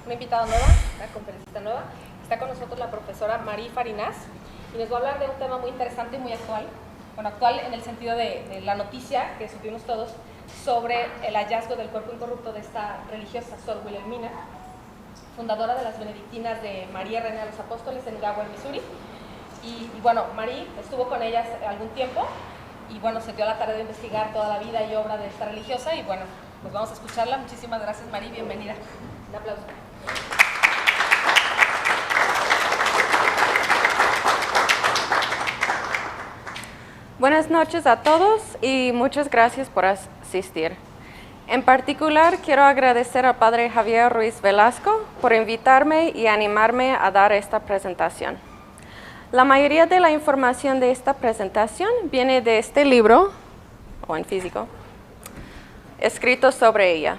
una invitada nueva, una conferencista nueva. Está con nosotros la profesora Marie Farinas y nos va a hablar de un tema muy interesante y muy actual. Bueno, actual en el sentido de la noticia que supimos todos sobre el hallazgo del cuerpo incorrupto de esta religiosa, Sor Wilhelmina, fundadora de las benedictinas de María Reina de los Apóstoles en Gower, Missouri. Y bueno, Marie estuvo con ellas algún tiempo y bueno, se dio la tarea de investigar toda la vida y obra de esta religiosa y bueno, pues vamos a escucharla. Muchísimas gracias, Marie, bienvenida. Un aplauso. Buenas noches a todos y muchas gracias por asistir. En particular, quiero agradecer al Padre Javier Ruiz Velasco por invitarme y animarme a dar esta presentación. La mayoría de la información de esta presentación viene de este libro, o en físico, escrito sobre ella.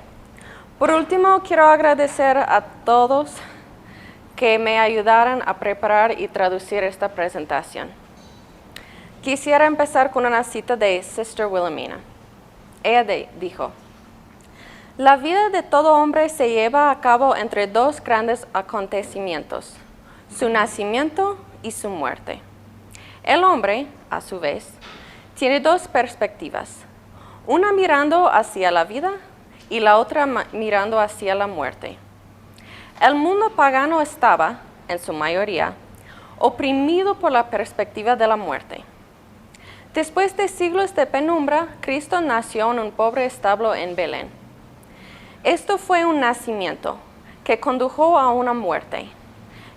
Por último, quiero agradecer a todos que me ayudaron a preparar y traducir esta presentación. Quisiera empezar con una cita de Sister Wilhelmina. Ella dijo: "La vida de todo hombre se lleva a cabo entre dos grandes acontecimientos, su nacimiento y su muerte. El hombre, a su vez, tiene dos perspectivas, una mirando hacia la vida y la otra mirando hacia la muerte. El mundo pagano estaba, en su mayoría, oprimido por la perspectiva de la muerte. Después de siglos de penumbra, Cristo nació en un pobre establo en Belén. Esto fue un nacimiento que condujo a una muerte,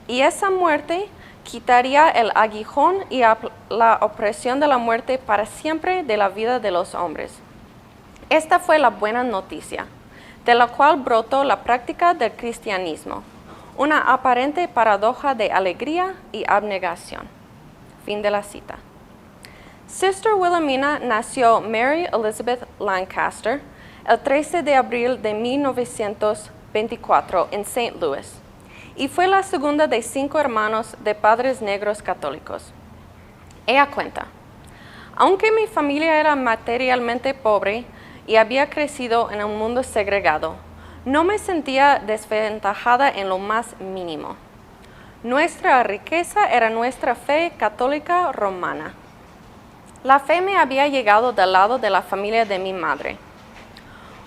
y esa muerte quitaría el aguijón y la opresión de la muerte para siempre de la vida de los hombres. Esta fue la buena noticia, de la cual brotó la práctica del cristianismo, una aparente paradoja de alegría y abnegación." Fin de la cita. Sister Wilhelmina nació Mary Elizabeth Lancaster el 13 de abril de 1924 en St. Louis y fue la segunda de 5 hermanos de padres negros católicos. Ella cuenta: "Aunque mi familia era materialmente pobre y había crecido en un mundo segregado, no me sentía desventajada en lo más mínimo. Nuestra riqueza era nuestra fe católica romana. La fe me había llegado del lado de la familia de mi madre.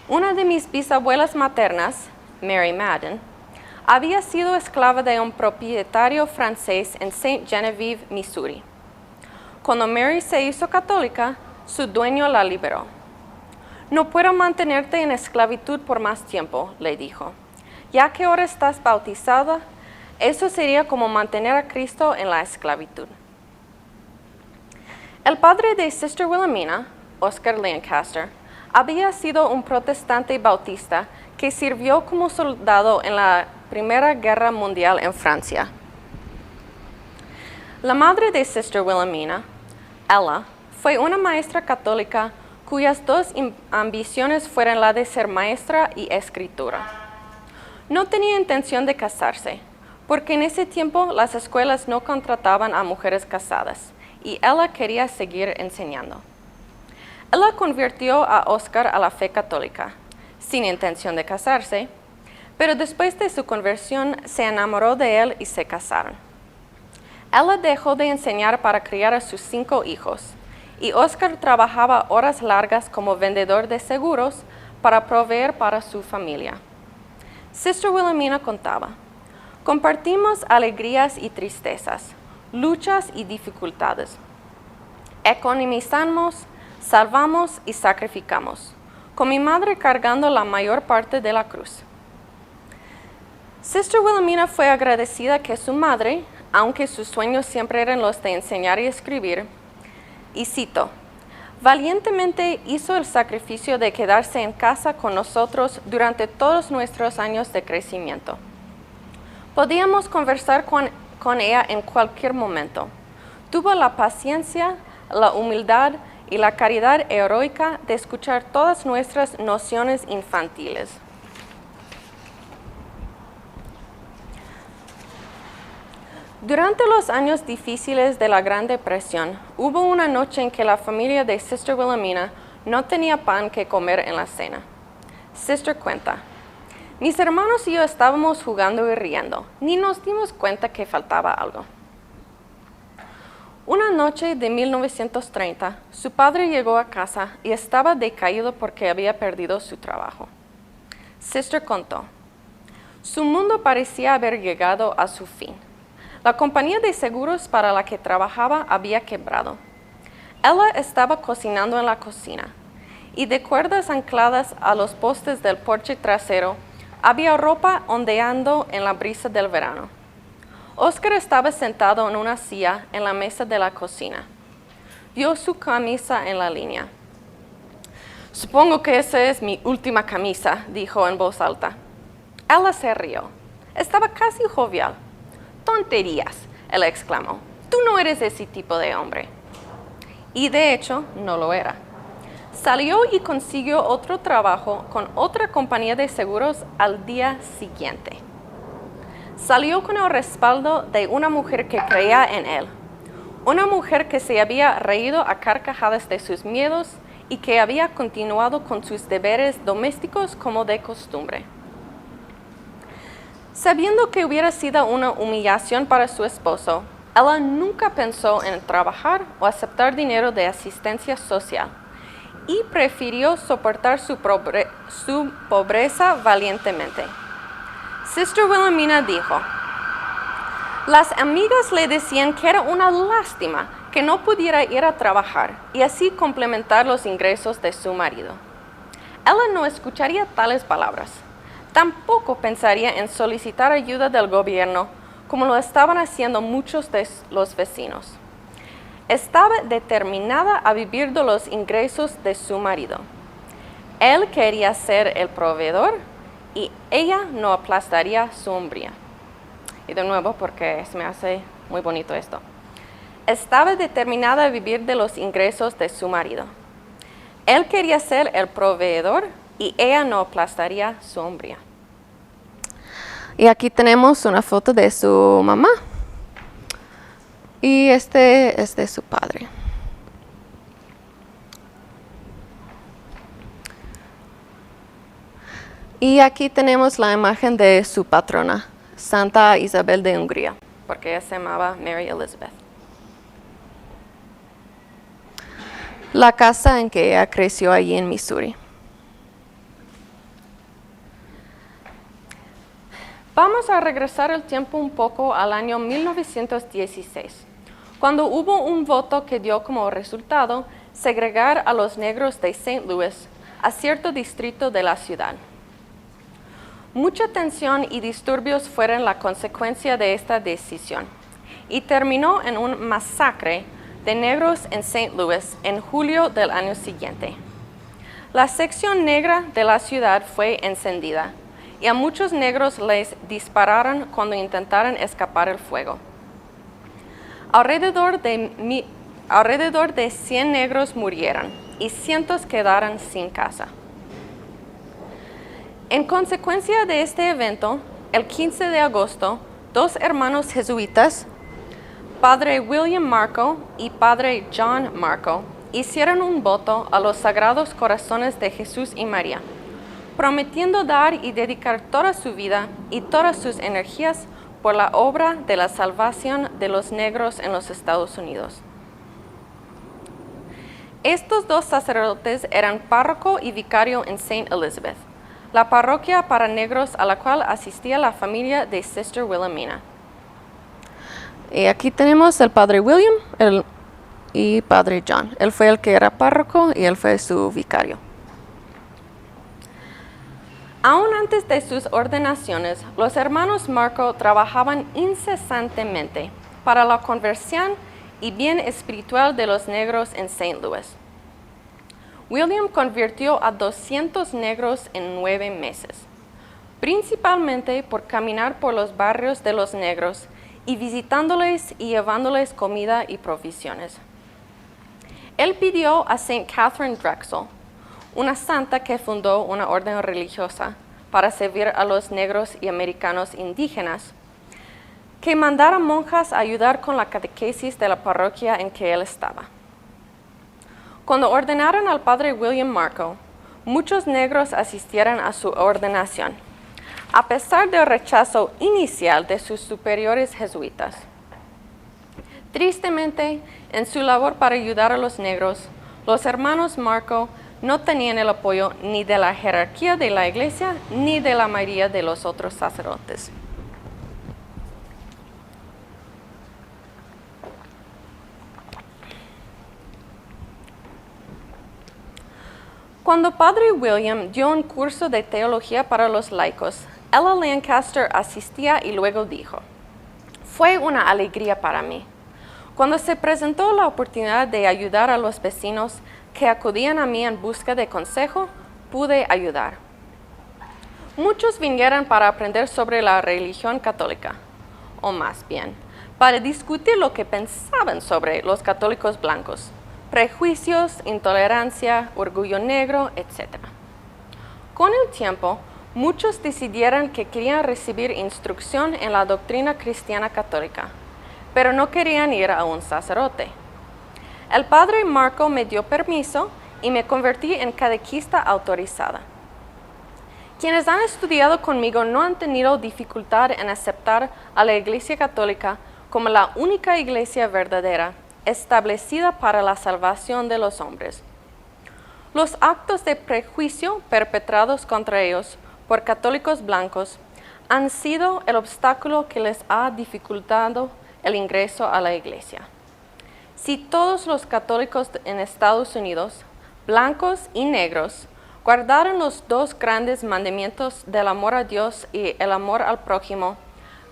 Una de mis bisabuelas maternas, Mary Madden, había sido esclava de un propietario francés en St. Genevieve, Missouri. Cuando Mary se hizo católica, su dueño la liberó. 'No puedo mantenerte en esclavitud por más tiempo', le dijo. 'Ya que ahora estás bautizada, eso sería como mantener a Cristo en la esclavitud.' El padre de Sister Wilhelmina, Oscar Lancaster, había sido un protestante bautista que sirvió como soldado en la Primera Guerra Mundial en Francia. La madre de Sister Wilhelmina, Ella, fue una maestra católica cuyas dos ambiciones fueron la de ser maestra y escritora. No tenía intención de casarse, porque en ese tiempo las escuelas no contrataban a mujeres casadas, y ella quería seguir enseñando. Ella convirtió a Oscar a la fe católica, sin intención de casarse, pero después de su conversión se enamoró de él y se casaron. Ella dejó de enseñar para criar a sus 5 hijos, y Oscar trabajaba horas largas como vendedor de seguros para proveer para su familia. Sister Wilhelmina contaba: "Compartimos alegrías y tristezas, luchas y dificultades. Economizamos, salvamos y sacrificamos, con mi madre cargando la mayor parte de la cruz." Sister Wilhelmina fue agradecida que su madre, aunque sus sueños siempre eran los de enseñar y escribir, y cito, "valientemente hizo el sacrificio de quedarse en casa con nosotros durante todos nuestros años de crecimiento. Podíamos conversar con ella en cualquier momento. Tuvo la paciencia, la humildad y la caridad heroica de escuchar todas nuestras nociones infantiles." Durante los años difíciles de la Gran Depresión, hubo una noche en que la familia de Sister Wilhelmina no tenía pan que comer en la cena. Sister cuenta: Mis hermanos y yo estábamos jugando y riendo, ni nos dimos cuenta que faltaba algo. Una noche de 1930, su padre llegó a casa y estaba decaído porque había perdido su trabajo. Sister contó, su mundo parecía haber llegado a su fin. La compañía de seguros para la que trabajaba había quebrado. Ella estaba cocinando en la cocina y de cuerdas ancladas a los postes del porche trasero había ropa ondeando en la brisa del verano. Oscar estaba sentado en una silla en la mesa de la cocina. Vio su camisa en la línea. Supongo que esa es mi última camisa, dijo en voz alta. Ella se rió. Estaba casi jovial. Tonterías, él exclamó. Tú no eres ese tipo de hombre. Y de hecho, no lo era. Salió y consiguió otro trabajo con otra compañía de seguros al día siguiente. Salió con el respaldo de una mujer que creía en él, una mujer que se había reído a carcajadas de sus miedos y que había continuado con sus deberes domésticos como de costumbre. Sabiendo que hubiera sido una humillación para su esposo, ella nunca pensó en trabajar o aceptar dinero de asistencia social y prefirió soportar su pobreza valientemente. Sister Wilhelmina dijo, las amigas le decían que era una lástima que no pudiera ir a trabajar y así complementar los ingresos de su marido. Ella no escucharía tales palabras. Tampoco pensaría en solicitar ayuda del gobierno como lo estaban haciendo muchos de los vecinos. Estaba determinada a vivir de los ingresos de su marido. Él quería ser el proveedor y ella no aplastaría su hombría. Y de nuevo, porque se me hace muy bonito esto. Estaba determinada a vivir de los ingresos de su marido. Él quería ser el proveedor y ella no aplastaría su hombría. Y aquí tenemos una foto de su mamá. Y este es de su padre. Y aquí tenemos la imagen de su patrona, Santa Isabel de Hungría, porque ella se llamaba Mary Elizabeth. La casa en que ella creció allí en Missouri. Vamos a regresar el tiempo un poco al año 1916, cuando hubo un voto que dio como resultado segregar a los negros de St. Louis a cierto distrito de la ciudad. Mucha tensión y disturbios fueron la consecuencia de esta decisión y terminó en un masacre de negros en St. Louis en julio del año siguiente. La sección negra de la ciudad fue encendida y a muchos negros les dispararon cuando intentaron escapar el fuego. Alrededor de 100 negros murieron y cientos quedaron sin casa. En consecuencia de este evento, el 15 de agosto, dos hermanos jesuitas, Padre William Marco y Padre John Marco, hicieron un voto a los Sagrados Corazones de Jesús y María, prometiendo dar y dedicar toda su vida y todas sus energías por la obra de la salvación de los negros en los Estados Unidos. Estos dos sacerdotes eran párroco y vicario en St. Elizabeth, la parroquia para negros a la cual asistía la familia de Sister Wilhelmina. Y aquí tenemos el Padre William y Padre John. Él fue el que era párroco y él fue su vicario. Aún antes de sus ordenaciones, los hermanos Marco trabajaban incesantemente para la conversión y bien espiritual de los negros en St. Louis. William convirtió a 200 negros en 9 meses, principalmente por caminar por los barrios de los negros y visitándoles y llevándoles comida y provisiones. Él pidió a St. Catherine Drexel, una santa que fundó una orden religiosa para servir a los negros y americanos indígenas, que mandara monjas a ayudar con la catequesis de la parroquia en que él estaba. Cuando ordenaron al Padre William Marco, muchos negros asistieron a su ordenación, a pesar del rechazo inicial de sus superiores jesuitas. Tristemente, en su labor para ayudar a los negros, los hermanos Marco no tenían el apoyo ni de la jerarquía de la iglesia ni de la mayoría de los otros sacerdotes. Cuando Padre William dio un curso de teología para los laicos, Ella Lancaster asistía y luego dijo: "Fue una alegría para mí. Cuando se presentó la oportunidad de ayudar a los vecinos que acudían a mí en busca de consejo, pude ayudar. Muchos vinieron para aprender sobre la religión católica, o más bien, para discutir lo que pensaban sobre los católicos blancos, prejuicios, intolerancia, orgullo negro, etc. Con el tiempo, muchos decidieron que querían recibir instrucción en la doctrina cristiana católica, pero no querían ir a un sacerdote. El padre Marco me dio permiso y me convertí en catequista autorizada. Quienes han estudiado conmigo no han tenido dificultad en aceptar a la Iglesia Católica como la única iglesia verdadera, establecida para la salvación de los hombres. Los actos de prejuicio perpetrados contra ellos por católicos blancos han sido el obstáculo que les ha dificultado el ingreso a la iglesia. Si todos los católicos en Estados Unidos, blancos y negros, guardaran los dos grandes mandamientos del amor a Dios y el amor al prójimo,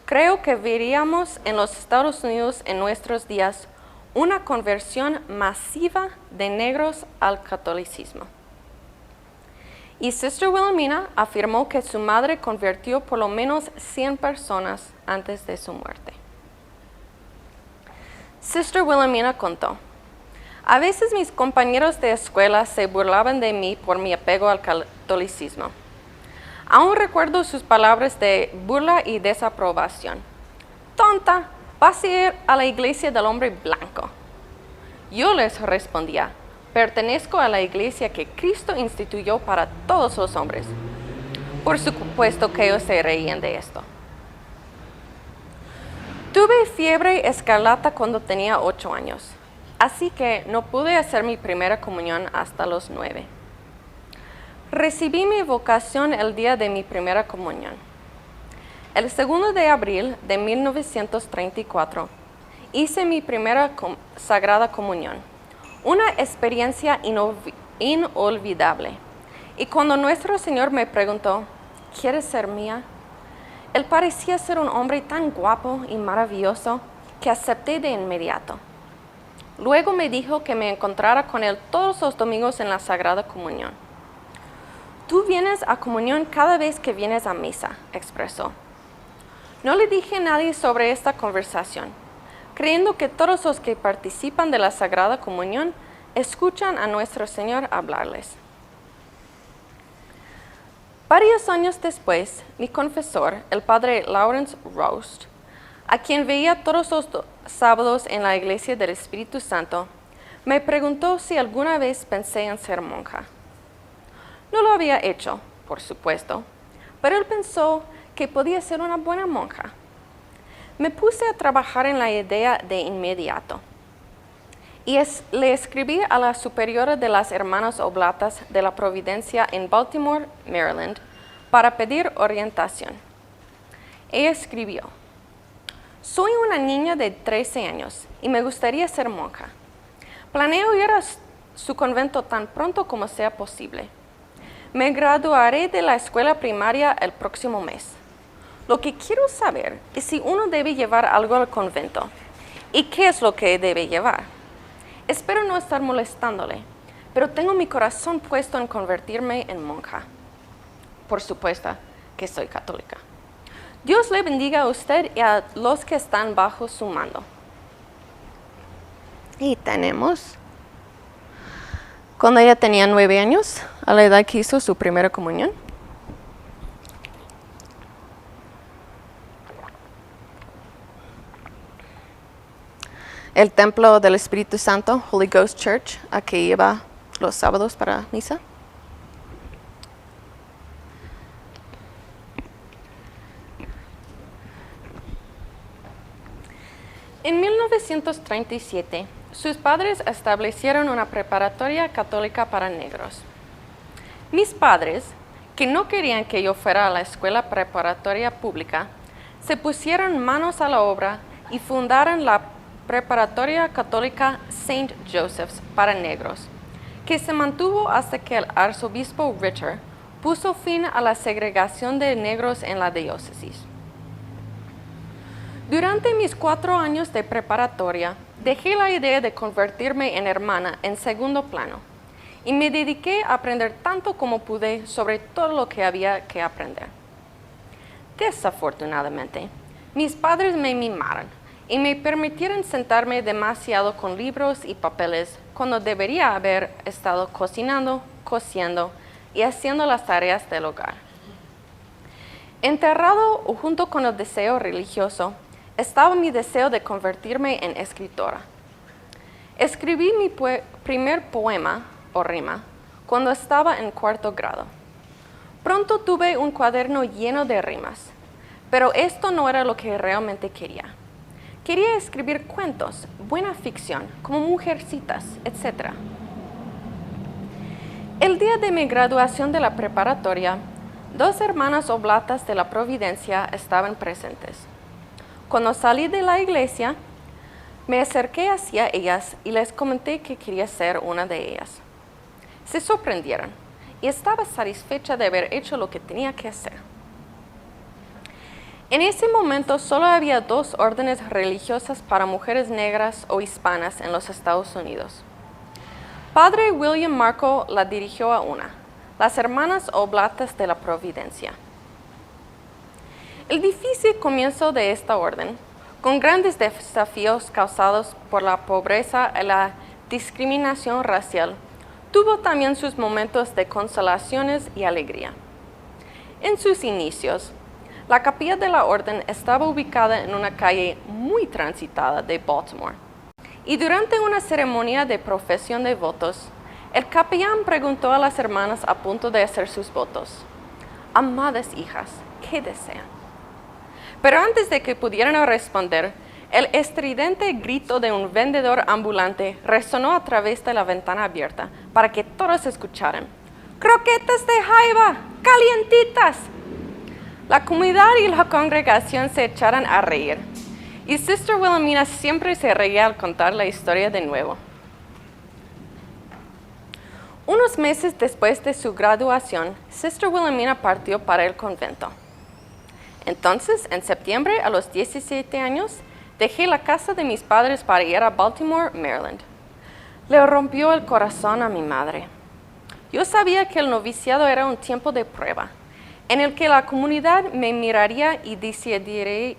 creo que veríamos en los Estados Unidos en nuestros días una conversión masiva de negros al catolicismo. Y Sister Wilhelmina afirmó que su madre convirtió por lo menos 100 personas antes de su muerte. Sister Wilhelmina contó: "A veces mis compañeros de escuela se burlaban de mí por mi apego al catolicismo. Aún recuerdo sus palabras de burla y desaprobación. 'Tonta, vas a ir a la iglesia del hombre blanco.' Yo les respondía: 'Pertenezco a la iglesia que Cristo instituyó para todos los hombres.' Por supuesto que ellos se reían de esto. Tuve fiebre escarlata cuando tenía 8 años, así que no pude hacer mi primera comunión hasta los 9. Recibí mi vocación el día de mi primera comunión. El 2 de abril de 1934, hice mi primera Sagrada Comunión, una experiencia inolvidable. Y cuando nuestro Señor me preguntó: ¿quieres ser mía?, Él parecía ser un hombre tan guapo y maravilloso que acepté de inmediato. Luego me dijo que me encontrara con Él todos los domingos en la Sagrada Comunión. «Tú vienes a comunión cada vez que vienes a misa», expresó. No le dije a nadie sobre esta conversación, creyendo que todos los que participan de la Sagrada Comunión escuchan a nuestro Señor hablarles. Varios años después, mi confesor, el padre Lawrence Roast, a quien veía todos los sábados en la Iglesia del Espíritu Santo, me preguntó si alguna vez pensé en ser monja. No lo había hecho, por supuesto, pero él pensó que podía ser una buena monja. Me puse a trabajar en la idea de inmediato y le escribí a la superiora de las Hermanas Oblatas de la Providencia en Baltimore, Maryland, para pedir orientación. Ella escribió: «Soy una niña de 13 años y me gustaría ser monja. Planeo ir a su convento tan pronto como sea posible. Me graduaré de la escuela primaria el próximo mes. Lo que quiero saber es si uno debe llevar algo al convento y qué es lo que debe llevar. Espero no estar molestándole, pero tengo mi corazón puesto en convertirme en monja. Por supuesto que soy católica. Dios le bendiga a usted y a los que están bajo su mando». Y tenemos, cuando ella tenía 9 años, a la edad que hizo su primera comunión. El Templo del Espíritu Santo, Holy Ghost Church, a que iba los sábados para misa. En 1937, sus padres establecieron una preparatoria católica para negros. Mis padres, que no querían que yo fuera a la escuela preparatoria pública, se pusieron manos a la obra y fundaron la preparatoria católica St. Joseph's para negros, que se mantuvo hasta que el arzobispo Ritter puso fin a la segregación de negros en la diócesis. Durante mis 4 años de preparatoria, dejé la idea de convertirme en hermana en segundo plano y me dediqué a aprender tanto como pude sobre todo lo que había que aprender. Desafortunadamente, mis padres me mimaron y me permitieron sentarme demasiado con libros y papeles cuando debería haber estado cocinando, cosiendo y haciendo las tareas del hogar. Enterrado junto con el deseo religioso, estaba mi deseo de convertirme en escritora. Escribí mi primer poema o rima cuando estaba en 4º grado. Pronto tuve un cuaderno lleno de rimas, pero esto no era lo que realmente quería. Quería escribir cuentos, buena ficción, como Mujercitas, etc. El día de mi graduación de la preparatoria, 2 hermanas oblatas de la Providencia estaban presentes. Cuando salí de la iglesia, me acerqué hacia ellas y les comenté que quería ser una de ellas. Se sorprendieron y estaba satisfecha de haber hecho lo que tenía que hacer. En ese momento solo había 2 órdenes religiosas para mujeres negras o hispanas en los Estados Unidos. Padre William Marco la dirigió a una, las Hermanas Oblatas de la Providencia. El difícil comienzo de esta orden, con grandes desafíos causados por la pobreza y la discriminación racial, tuvo también sus momentos de consolaciones y alegría. En sus inicios, la capilla de la orden estaba ubicada en una calle muy transitada de Baltimore. Y durante una ceremonia de profesión de votos, el capellán preguntó a las hermanas a punto de hacer sus votos: «Amadas hijas, ¿qué desean?». Pero antes de que pudieran responder, el estridente grito de un vendedor ambulante resonó a través de la ventana abierta para que todos escucharan: «¡Croquetas de jaiba, calientitas!». La comunidad y la congregación se echaron a reír, y Sister Wilhelmina siempre se reía al contar la historia de nuevo. Unos meses después de su graduación, Sister Wilhelmina partió para el convento. Entonces, en septiembre, a los 17 años, dejé la casa de mis padres para ir a Baltimore, Maryland. Le rompió el corazón a mi madre. Yo sabía que el noviciado era un tiempo de prueba, en el que la comunidad me miraría y decidiría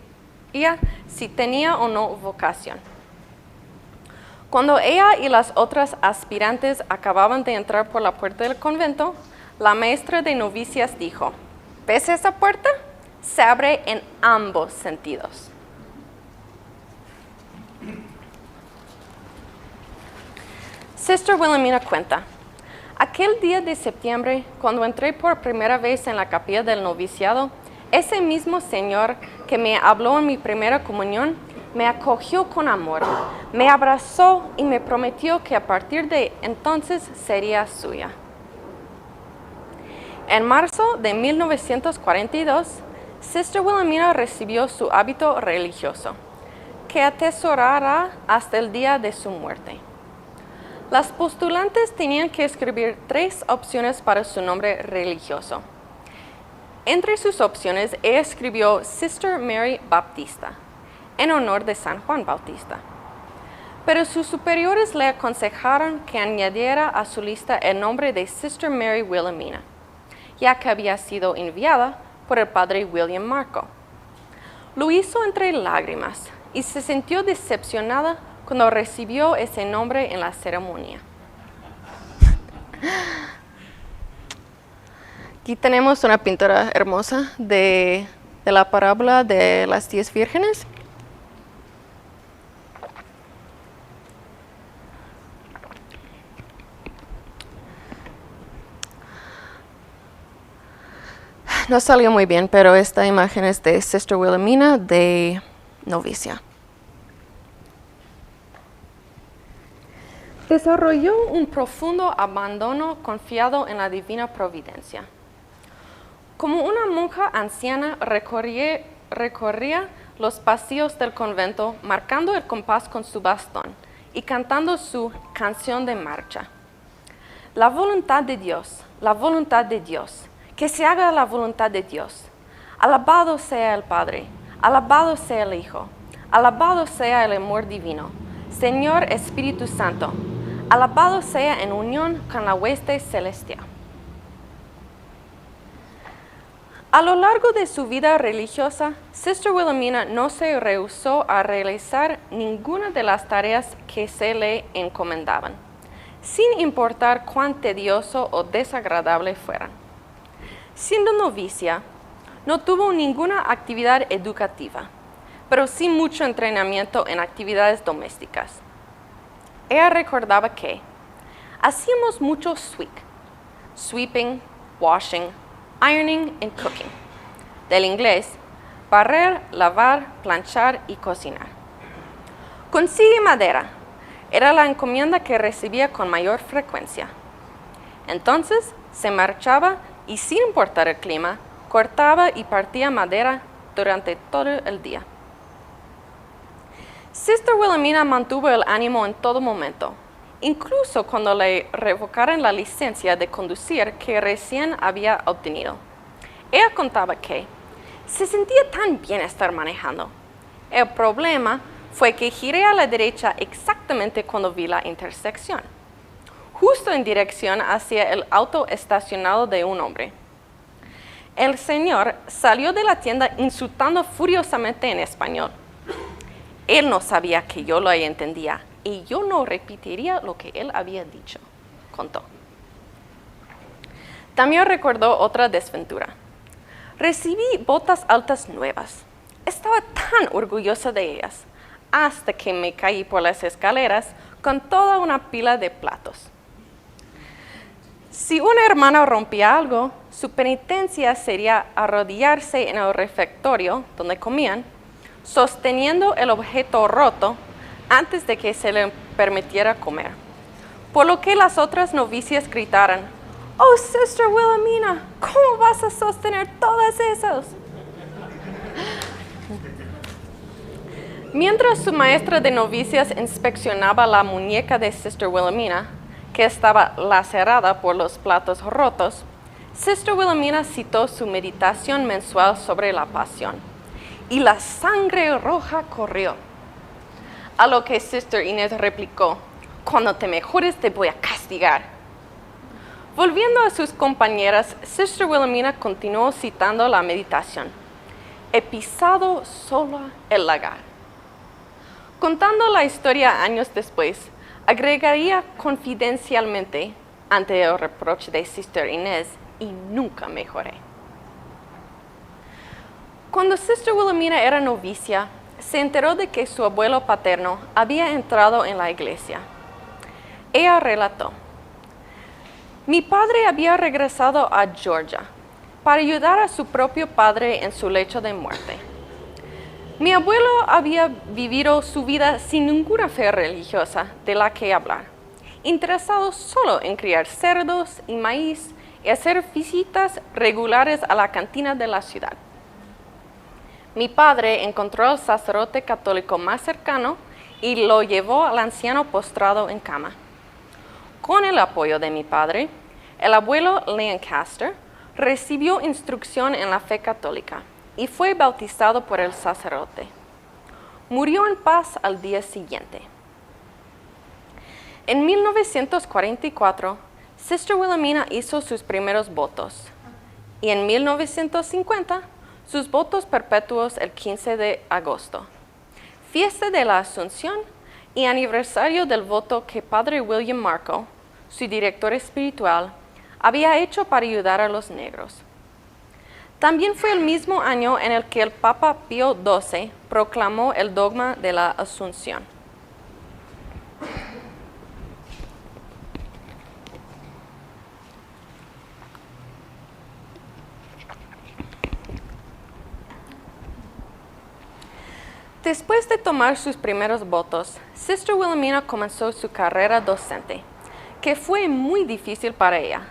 si tenía o no vocación. Cuando ella y las otras aspirantes acababan de entrar por la puerta del convento, la maestra de novicias dijo: «¿Ves esa puerta? Se abre en ambos sentidos». Sister Wilhelmina cuenta: «Aquel día de septiembre, cuando entré por primera vez en la capilla del noviciado, ese mismo Señor que me habló en mi primera comunión me acogió con amor, me abrazó y me prometió que a partir de entonces sería suya». En marzo de 1942, Sister Wilhelmina recibió su hábito religioso, que atesorará hasta el día de su muerte. Las postulantes tenían que escribir 3 opciones para su nombre religioso. Entre sus opciones, ella escribió Sister Mary Baptista, en honor de San Juan Bautista. Pero sus superiores le aconsejaron que añadiera a su lista el nombre de Sister Mary Wilhelmina, ya que había sido enviada por el padre William Marco. Lo hizo entre lágrimas y se sintió decepcionada cuando recibió ese nombre en la ceremonia. Aquí tenemos una pintura hermosa de la parábola de las 10 vírgenes. No salió muy bien, pero esta imagen es de Sister Wilhelmina de novicia. Desarrolló un profundo abandono confiado en la divina providencia. Como una monja anciana recorría los pasillos del convento marcando el compás con su bastón y cantando su canción de marcha. La voluntad de Dios, que se haga la voluntad de Dios. Alabado sea el Padre, alabado sea el Hijo, alabado sea el amor divino. Señor Espíritu Santo, alabado sea en unión con la hueste celestial. A lo largo de su vida religiosa, Sister Wilhelmina no se rehusó a realizar ninguna de las tareas que se le encomendaban, sin importar cuán tedioso o desagradable fueran. Siendo novicia, no tuvo ninguna actividad educativa, pero sí mucho entrenamiento en actividades domésticas. Ella recordaba que hacíamos mucho sweeping, washing, ironing and cooking. Del inglés, barrer, lavar, planchar y cocinar. Consigue madera. Era la encomienda que recibía con mayor frecuencia. Entonces se marchaba y sin importar el clima, cortaba y partía madera durante todo el día. Sister Wilhelmina mantuvo el ánimo en todo momento, incluso cuando le revocaron la licencia de conducir que recién había obtenido. Ella contaba que se sentía tan bien estar manejando. El problema fue que giré a la derecha exactamente cuando vi la intersección, justo en dirección hacia el auto estacionado de un hombre. El señor salió de la tienda insultando furiosamente en español. Él no sabía que yo lo entendía y yo no repetiría lo que él había dicho, contó. También recordó otra desventura. Recibí botas altas nuevas. Estaba tan orgullosa de ellas, hasta que me caí por las escaleras con toda una pila de platos. Si una hermana rompía algo, su penitencia sería arrodillarse en el refectorio donde comían, sosteniendo el objeto roto antes de que se le permitiera comer. Por lo que las otras novicias gritaran: «Oh, Sister Wilhelmina, ¿cómo vas a sostener todas esas?» Mientras su maestra de novicias inspeccionaba la muñeca de Sister Wilhelmina, que estaba lacerada por los platos rotos, Sister Wilhelmina citó su meditación mensual sobre la pasión, y la sangre roja corrió. A lo que Sister Inés replicó: «Cuando te mejores te voy a castigar». Volviendo a sus compañeras, Sister Wilhelmina continuó citando la meditación: «He pisado sola el lagar». Contando la historia años después, agregaría confidencialmente, ante el reproche de Sister Inés: «Y nunca mejoré». Cuando Sister Wilhelmina era novicia, se enteró de que su abuelo paterno había entrado en la iglesia. Ella relató: «Mi padre había regresado a Georgia para ayudar a su propio padre en su lecho de muerte. Mi abuelo había vivido su vida sin ninguna fe religiosa de la que hablar, interesado solo en criar cerdos y maíz y hacer visitas regulares a la cantina de la ciudad. Mi padre encontró al sacerdote católico más cercano y lo llevó al anciano postrado en cama. Con el apoyo de mi padre, el abuelo Lancaster recibió instrucción en la fe católica y fue bautizado por el sacerdote. Murió en paz al día siguiente». En 1944, Sister Wilhelmina hizo sus primeros votos, y en 1950, sus votos perpetuos el 15 de agosto, fiesta de la Asunción y aniversario del voto que Padre William Marco, su director espiritual, había hecho para ayudar a los negros. También fue el mismo año en el que el Papa Pío XII proclamó el dogma de la Asunción. Después de tomar sus primeros votos, Sister Wilhelmina comenzó su carrera docente, que fue muy difícil para ella,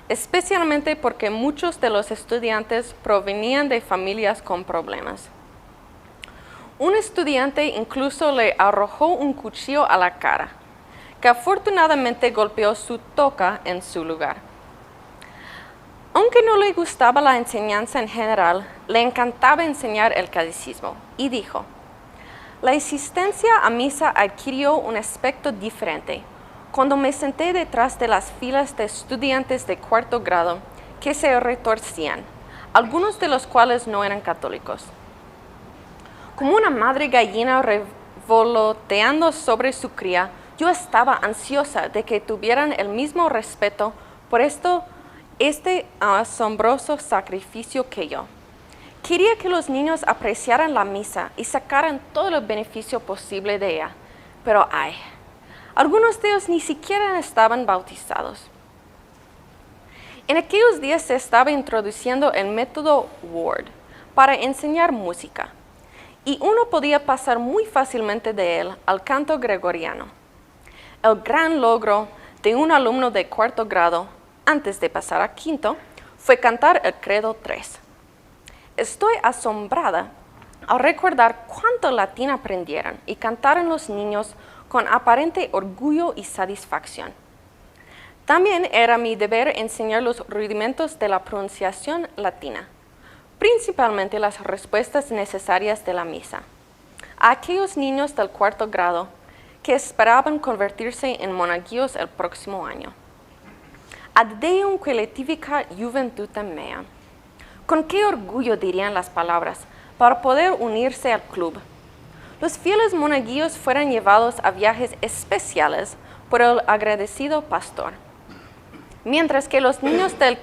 especialmente porque muchos de los estudiantes provenían de familias con problemas. Un estudiante incluso le arrojó un cuchillo a la cara, que afortunadamente golpeó su toca en su lugar. Aunque no le gustaba la enseñanza en general, le encantaba enseñar el catecismo y dijo: la asistencia a misa adquirió un aspecto diferente cuando me senté detrás de las filas de estudiantes de cuarto grado que se retorcían, algunos de los cuales no eran católicos. Como una madre gallina revoloteando sobre su cría, yo estaba ansiosa de que tuvieran el mismo respeto por este asombroso sacrificio que yo. Quería que los niños apreciaran la misa y sacaran todo el beneficio posible de ella, pero algunos de ellos ni siquiera estaban bautizados. En aquellos días se estaba introduciendo el método Ward para enseñar música, y uno podía pasar muy fácilmente de él al canto gregoriano. El gran logro de un alumno de cuarto grado, antes de pasar a quinto, fue cantar el Credo 3. Estoy asombrada al recordar cuánto latín aprendieron y cantaron los niños con aparente orgullo y satisfacción. También era mi deber enseñar los rudimentos de la pronunciación latina, principalmente las respuestas necesarias de la misa, a aquellos niños del cuarto grado que esperaban convertirse en monaguillos el próximo año. Ad Deum quaeletivica juventutem mea. Con qué orgullo dirían las palabras para poder unirse al club. Los fieles monaguillos fueron llevados a viajes especiales por el agradecido pastor, mientras que los niños del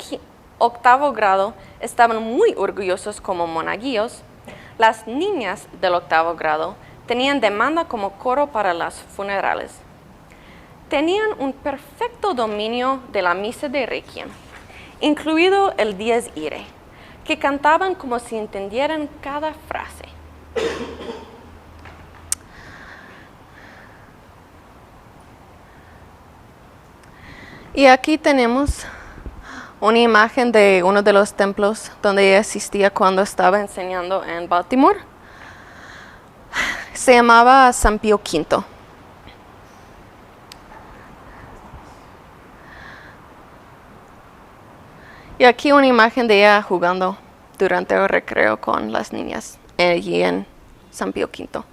octavo grado estaban muy orgullosos como monaguillos. Las niñas del octavo grado tenían demanda como coro para las funerales. Tenían un perfecto dominio de la misa de Requiem, incluido el Dies Irae, que cantaban como si entendieran cada frase. Y aquí tenemos una imagen de uno de los templos donde ella asistía cuando estaba enseñando en Baltimore. Se llamaba San Pío V. Y aquí una imagen de ella jugando durante el recreo con las niñas allí en San Pío V.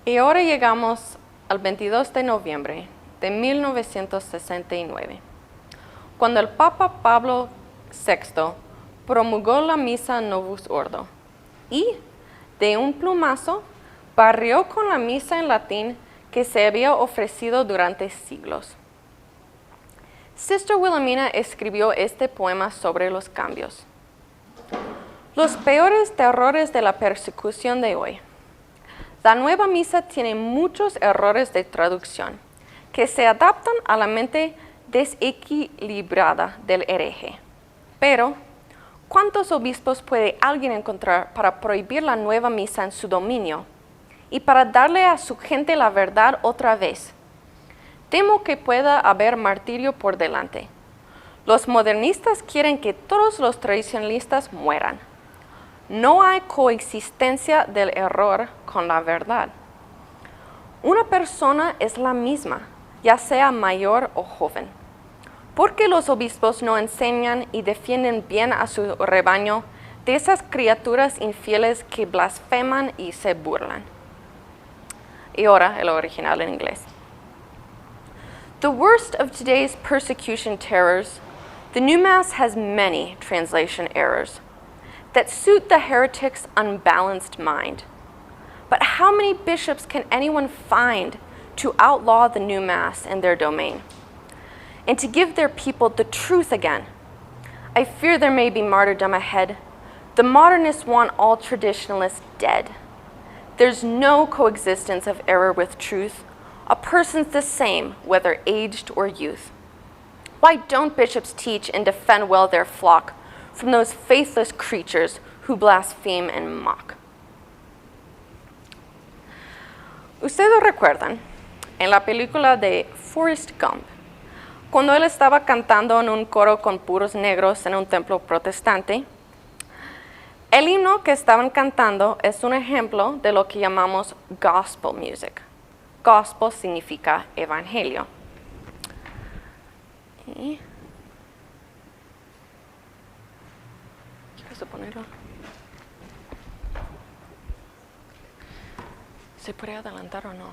Y ahora llegamos al 22 de noviembre de 1969, cuando el Papa Pablo VI promulgó la Misa Novus Ordo y, de un plumazo, barrió con la misa en latín que se había ofrecido durante siglos. Sister Wilhelmina escribió este poema sobre los cambios. Los peores terrores de la persecución de hoy. La nueva misa tiene muchos errores de traducción que se adaptan a la mente desequilibrada del hereje. Pero, ¿cuántos obispos puede alguien encontrar para prohibir la nueva misa en su dominio y para darle a su gente la verdad otra vez? Temo que pueda haber martirio por delante. Los modernistas quieren que todos los tradicionalistas mueran. No hay coexistencia del error con la verdad. Una persona es la misma, ya sea mayor o joven. ¿Por qué los obispos no enseñan y defienden bien a su rebaño de esas criaturas infieles que blasfeman y se burlan? Y ahora el original en inglés. The worst of today's persecution terrors, the New Mass has many translation errors that suit the heretic's unbalanced mind. But how many bishops can anyone find to outlaw the New Mass in their domain and to give their people the truth again? I fear there may be martyrdom ahead. The modernists want all traditionalists dead. There's no coexistence of error with truth. A person's the same, whether aged or youth. Why don't bishops teach and defend well their flock, from those faithless creatures who blaspheme and mock. Ustedes recuerdan, en la película de Forrest Gump, cuando él estaba cantando en un coro con puros negros en un templo protestante, el himno que estaban cantando es un ejemplo de lo que llamamos gospel music. Gospel significa evangelio. ¿Quieres ponerlo? ¿Se puede adelantar o no?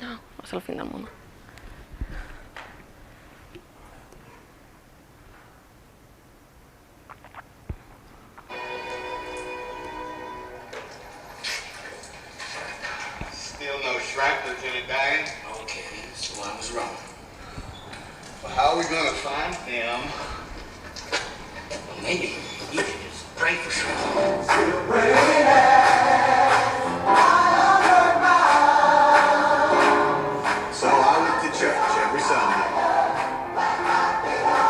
No, es el fin del mundo. Still no shrink, Lieutenant Dan? Okay, so I was wrong. Well, how are we gonna find him? Well, maybe you could just pray for sure. So I went to church every Sunday.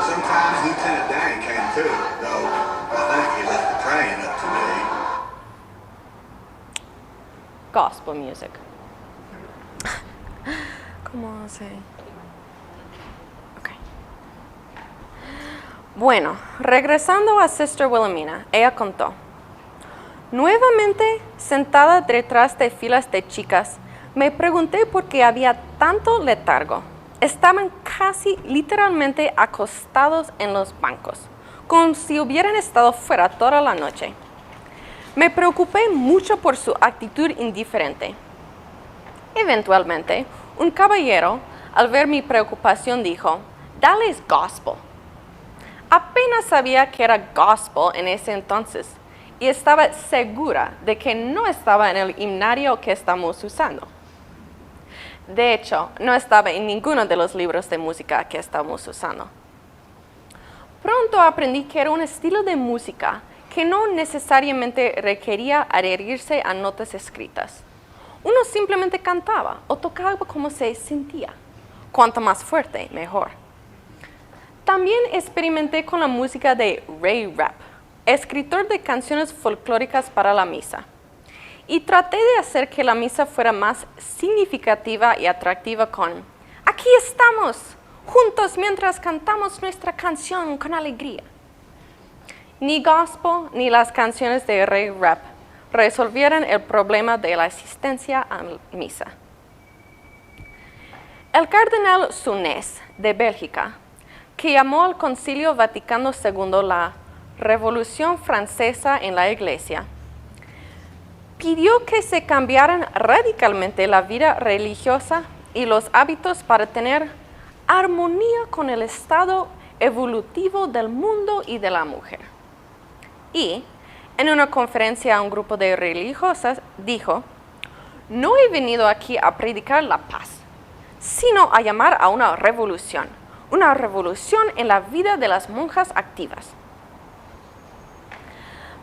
Sometimes Lieutenant Dan came too, though I think he left the praying up to me. Gospel music. ¿Cómo se...? Okay. Bueno, regresando a Sister Wilhelmina, ella contó, nuevamente sentada detrás de filas de chicas, me pregunté por qué había tanto letargo. Estaban casi literalmente acostados en los bancos, como si hubieran estado fuera toda la noche. Me preocupé mucho por su actitud indiferente. Eventualmente, un caballero, al ver mi preocupación, dijo, «Dales gospel». Apenas sabía que era gospel en ese entonces y estaba segura de que no estaba en el himnario que estamos usando. De hecho, no estaba en ninguno de los libros de música que estamos usando. Pronto aprendí que era un estilo de música que no necesariamente requería adherirse a notas escritas. Uno simplemente cantaba o tocaba como se sentía. Cuanto más fuerte, mejor. También experimenté con la música de Ray Rapp, escritor de canciones folclóricas para la misa. Y traté de hacer que la misa fuera más significativa y atractiva con «Aquí estamos, juntos mientras cantamos nuestra canción con alegría». Ni gospel ni las canciones de Ray Rapp resolvieron el problema de la asistencia a la misa. El cardenal Sunés de Bélgica, que llamó al Concilio Vaticano II la Revolución Francesa en la Iglesia, pidió que se cambiaran radicalmente la vida religiosa y los hábitos para tener armonía con el estado evolutivo del mundo y de la mujer. Y, en una conferencia a un grupo de religiosas, dijo, «No he venido aquí a predicar la paz, sino a llamar a una revolución en la vida de las monjas activas».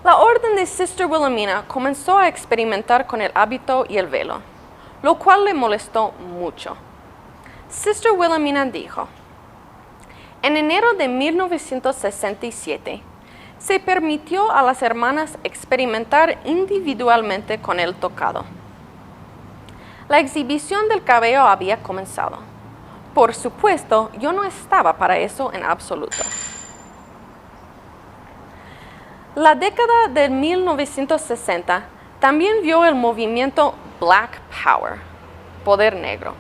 La orden de Sister Wilhelmina comenzó a experimentar con el hábito y el velo, lo cual le molestó mucho. Sister Wilhelmina dijo, en enero de 1967, se permitió a las hermanas experimentar individualmente con el tocado. La exhibición del cabello había comenzado. Por supuesto, yo no estaba para eso en absoluto. La década de 1960 también vio el movimiento Black Power, Poder Negro,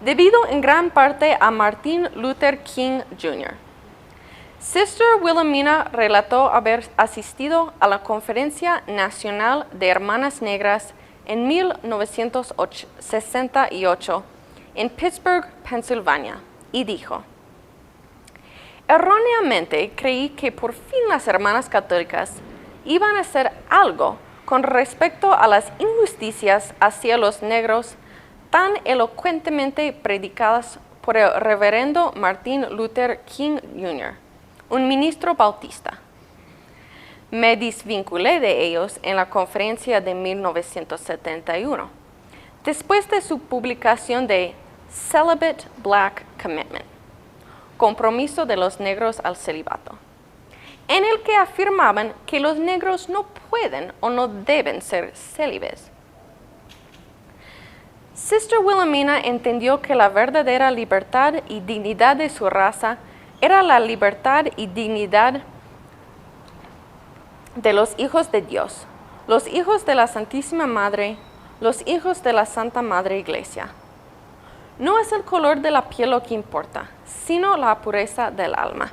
debido en gran parte a Martin Luther King Jr. Sister Wilhelmina relató haber asistido a la Conferencia Nacional de Hermanas Negras en 1968 en Pittsburgh, Pensilvania, y dijo, erróneamente creí que por fin las hermanas católicas iban a hacer algo con respecto a las injusticias hacia los negros tan elocuentemente predicadas por el reverendo Martin Luther King Jr., un ministro bautista. Me desvinculé de ellos en la conferencia de 1971, después de su publicación de Celibate Black Commitment, Compromiso de los Negros al Celibato, en el que afirmaban que los negros no pueden o no deben ser célibes. Sister Wilhelmina entendió que la verdadera libertad y dignidad de su raza era la libertad y dignidad de los hijos de Dios, los hijos de la Santísima Madre, los hijos de la Santa Madre Iglesia. No es el color de la piel lo que importa, sino la pureza del alma.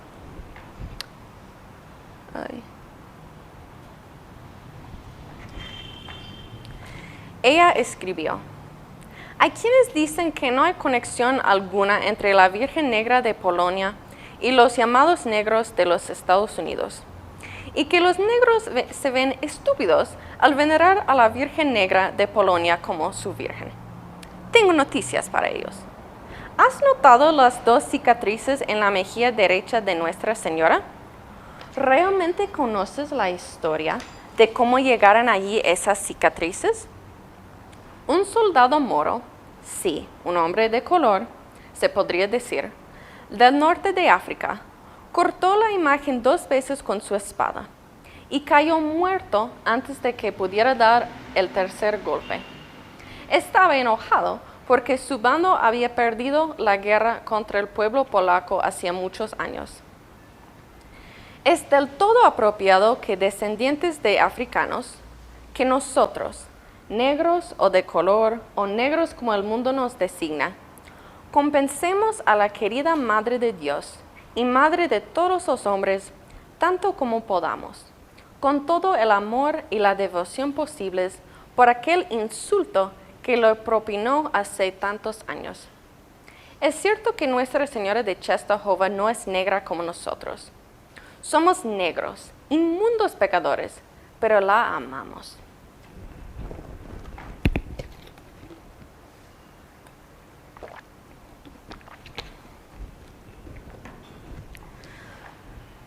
Ella escribió: hay quienes dicen que no hay conexión alguna entre la Virgen Negra de Polonia y los llamados negros de los Estados Unidos, y que los negros se ven estúpidos al venerar a la Virgen Negra de Polonia como su Virgen. Tengo noticias para ellos. ¿Has notado las 2 cicatrices en la mejilla derecha de Nuestra Señora? ¿Realmente conoces la historia de cómo llegaron allí esas cicatrices? Un soldado moro, sí, un hombre de color, se podría decir, del norte de África, cortó la imagen 2 veces con su espada y cayó muerto antes de que pudiera dar el tercer golpe. Estaba enojado porque su bando había perdido la guerra contra el pueblo polaco hacía muchos años. Es del todo apropiado que descendientes de africanos, que nosotros, negros o de color, o negros como el mundo nos designa, compensemos a la querida Madre de Dios y Madre de todos los hombres, tanto como podamos, con todo el amor y la devoción posibles por aquel insulto que lo propinó hace tantos años. Es cierto que Nuestra Señora de Czestochowa no es negra como nosotros. Somos negros, inmundos pecadores, pero la amamos.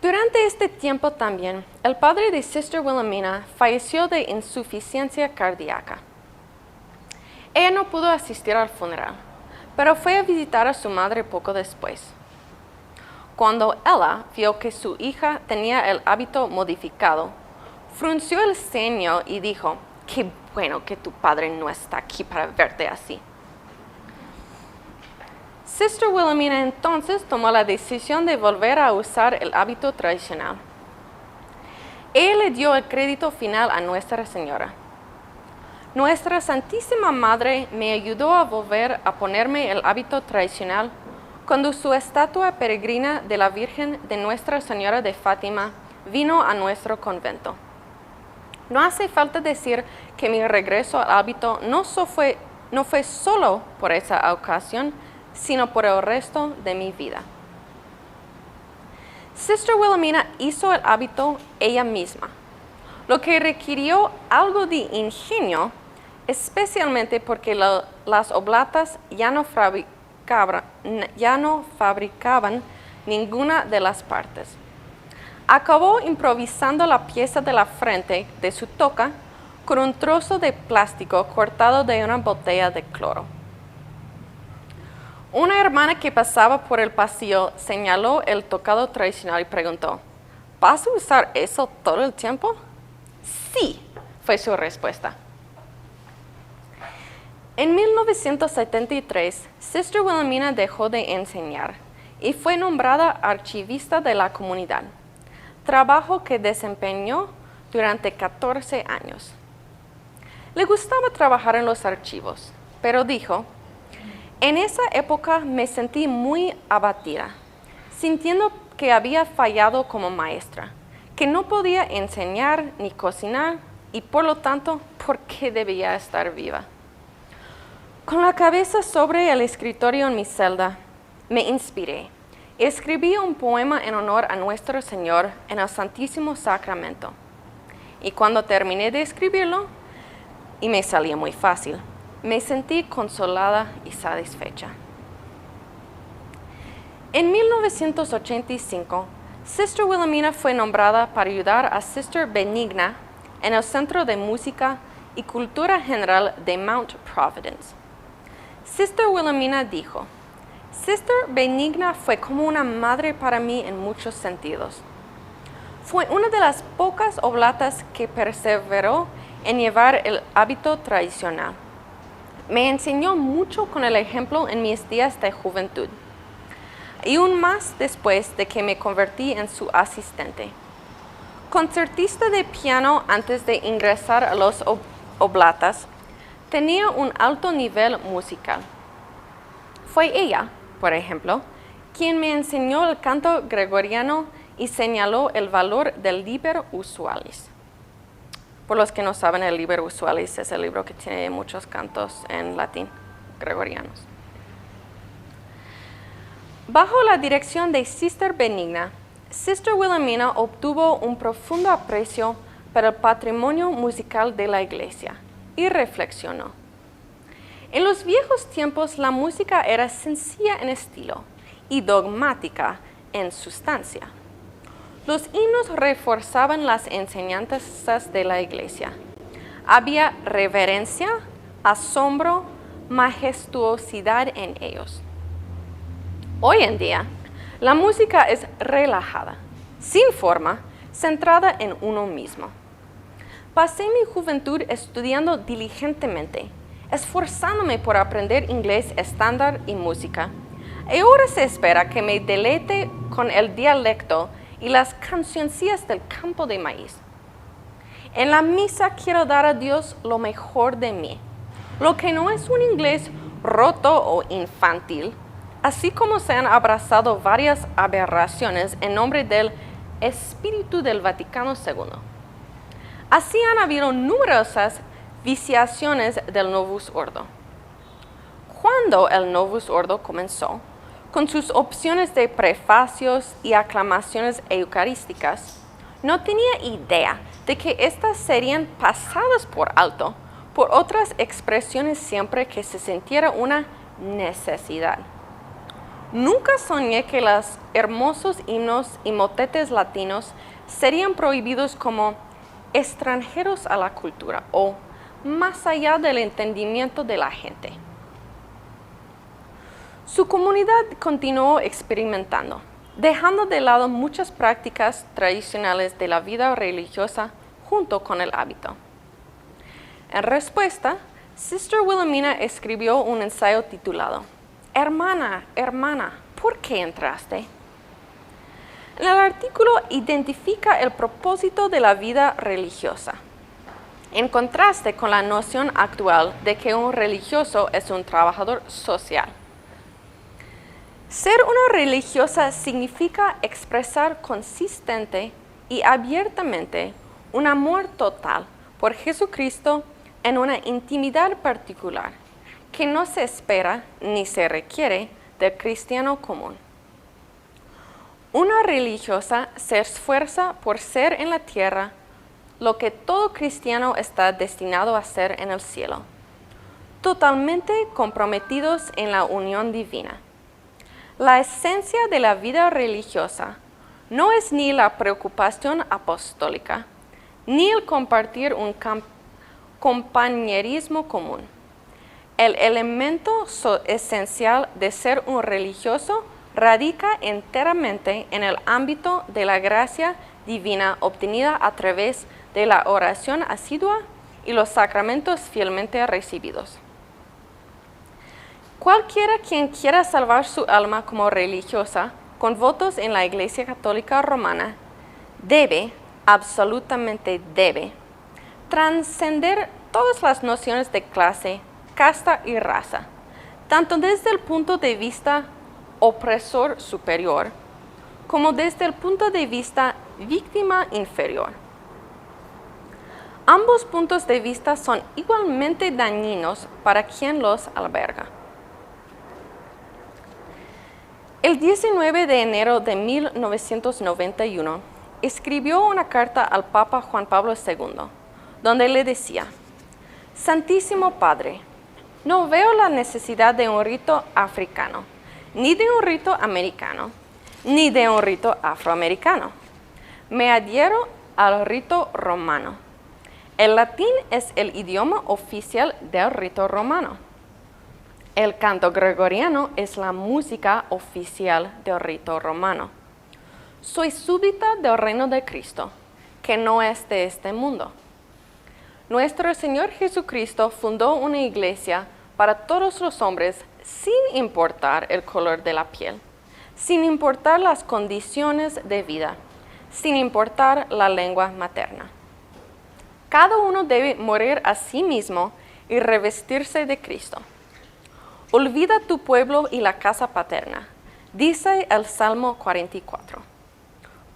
Durante este tiempo también, el padre de Sister Wilhelmina falleció de insuficiencia cardíaca. Ella no pudo asistir al funeral, pero fue a visitar a su madre poco después. Cuando ella vio que su hija tenía el hábito modificado, frunció el ceño y dijo: «Qué bueno que tu padre no está aquí para verte así». Sister Wilhelmina entonces tomó la decisión de volver a usar el hábito tradicional. Ella le dio el crédito final a Nuestra Señora. Nuestra Santísima Madre me ayudó a volver a ponerme el hábito tradicional cuando su estatua peregrina de la Virgen de Nuestra Señora de Fátima vino a nuestro convento. No hace falta decir que mi regreso al hábito no fue solo por esa ocasión, sino por el resto de mi vida. Sister Wilhelmina hizo el hábito ella misma, lo que requirió algo de ingenio, especialmente porque las oblatas ya no fabricaban ninguna de las partes. Acabó improvisando la pieza de la frente de su toca con un trozo de plástico cortado de una botella de cloro. Una hermana que pasaba por el pasillo señaló el tocado tradicional y preguntó: ¿vas a usar eso todo el tiempo? Sí, fue su respuesta. En 1973, Sister Wilhelmina dejó de enseñar y fue nombrada archivista de la comunidad, trabajo que desempeñó durante 14 años. Le gustaba trabajar en los archivos, pero dijo: en esa época me sentí muy abatida, sintiendo que había fallado como maestra, que no podía enseñar ni cocinar y por lo tanto, ¿por qué debía estar viva? Con la cabeza sobre el escritorio en mi celda, me inspiré. Escribí un poema en honor a Nuestro Señor en el Santísimo Sacramento. Y cuando terminé de escribirlo, y me salía muy fácil, me sentí consolada y satisfecha. En 1985, Sister Wilhelmina fue nombrada para ayudar a Sister Benigna en el Centro de Música y Cultura General de Mount Providence. Sister Wilhelmina dijo: Sister Benigna fue como una madre para mí en muchos sentidos. Fue una de las pocas oblatas que perseveró en llevar el hábito tradicional. Me enseñó mucho con el ejemplo en mis días de juventud, y aún más después de que me convertí en su asistente. Concertista de piano antes de ingresar a los oblatas, tenía un alto nivel musical. Fue ella, por ejemplo, quien me enseñó el canto gregoriano y señaló el valor del Liber Usualis. Por los que no saben, el Liber Usualis es el libro que tiene muchos cantos en latín gregorianos. Bajo la dirección de Sister Benigna, Sister Wilhelmina obtuvo un profundo aprecio por el patrimonio musical de la Iglesia y reflexionó. En los viejos tiempos la música era sencilla en estilo y dogmática en sustancia. Los himnos reforzaban las enseñanzas de la Iglesia. Había reverencia, asombro, majestuosidad en ellos. Hoy en día, la música es relajada, sin forma, centrada en uno mismo. Pasé mi juventud estudiando diligentemente, esforzándome por aprender inglés estándar y música. Y ahora se espera que me deleite con el dialecto y las cancioncillas del campo de maíz. En la misa quiero dar a Dios lo mejor de mí, lo que no es un inglés roto o infantil, así como se han abrazado varias aberraciones en nombre del espíritu del Vaticano II. Así han habido numerosas viciaciones del Novus Ordo. Cuando el Novus Ordo comenzó, con sus opciones de prefacios y aclamaciones eucarísticas, no tenía idea de que éstas serían pasadas por alto por otras expresiones siempre que se sintiera una necesidad. Nunca soñé que los hermosos himnos y motetes latinos serían prohibidos como extranjeros a la cultura o más allá del entendimiento de la gente. Su comunidad continuó experimentando, dejando de lado muchas prácticas tradicionales de la vida religiosa junto con el hábito. En respuesta, Sister Wilhelmina escribió un ensayo titulado Hermana, hermana, ¿por qué entraste? El artículo identifica el propósito de la vida religiosa, en contraste con la noción actual de que un religioso es un trabajador social. Ser una religiosa significa expresar consistente y abiertamente un amor total por Jesucristo en una intimidad particular que no se espera ni se requiere del cristiano común. Una religiosa se esfuerza por ser en la tierra lo que todo cristiano está destinado a ser en el cielo, totalmente comprometidos en la unión divina. La esencia de la vida religiosa no es ni la preocupación apostólica, ni el compartir un compañerismo común. El elemento esencial de ser un religioso radica enteramente en el ámbito de la gracia divina obtenida a través de la oración asidua y los sacramentos fielmente recibidos. Cualquiera quien quiera salvar su alma como religiosa con votos en la Iglesia Católica Romana debe, absolutamente debe, trascender todas las nociones de clase, casta y raza, tanto desde el punto de vista opresor superior como desde el punto de vista víctima inferior. Ambos puntos de vista son igualmente dañinos para quien los alberga. El 19 de enero de 1991, escribió una carta al Papa Juan Pablo II, donde le decía: Santísimo Padre, no veo la necesidad de un rito africano, ni de un rito americano, ni de un rito afroamericano. Me adhiero al rito romano. El latín es el idioma oficial del rito romano. El canto gregoriano es la música oficial del rito romano. Soy súbdita del reino de Cristo, que no es de este mundo. Nuestro Señor Jesucristo fundó una iglesia para todos los hombres sin importar el color de la piel, sin importar las condiciones de vida, sin importar la lengua materna. Cada uno debe morir a sí mismo y revestirse de Cristo. Olvida tu pueblo y la casa paterna, dice el Salmo 44.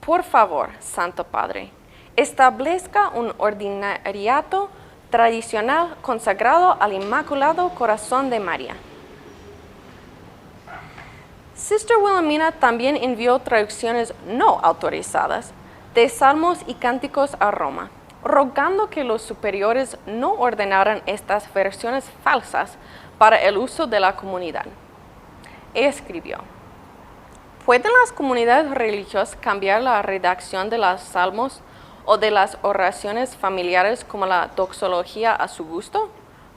Por favor, Santo Padre, establezca un ordinariato tradicional consagrado al Inmaculado Corazón de María. Sister Wilhelmina también envió traducciones no autorizadas de salmos y cánticos a Roma, rogando que los superiores no ordenaran estas versiones falsas para el uso de la comunidad. Escribió: ¿pueden las comunidades religiosas cambiar la redacción de los salmos o de las oraciones familiares como la doxología a su gusto?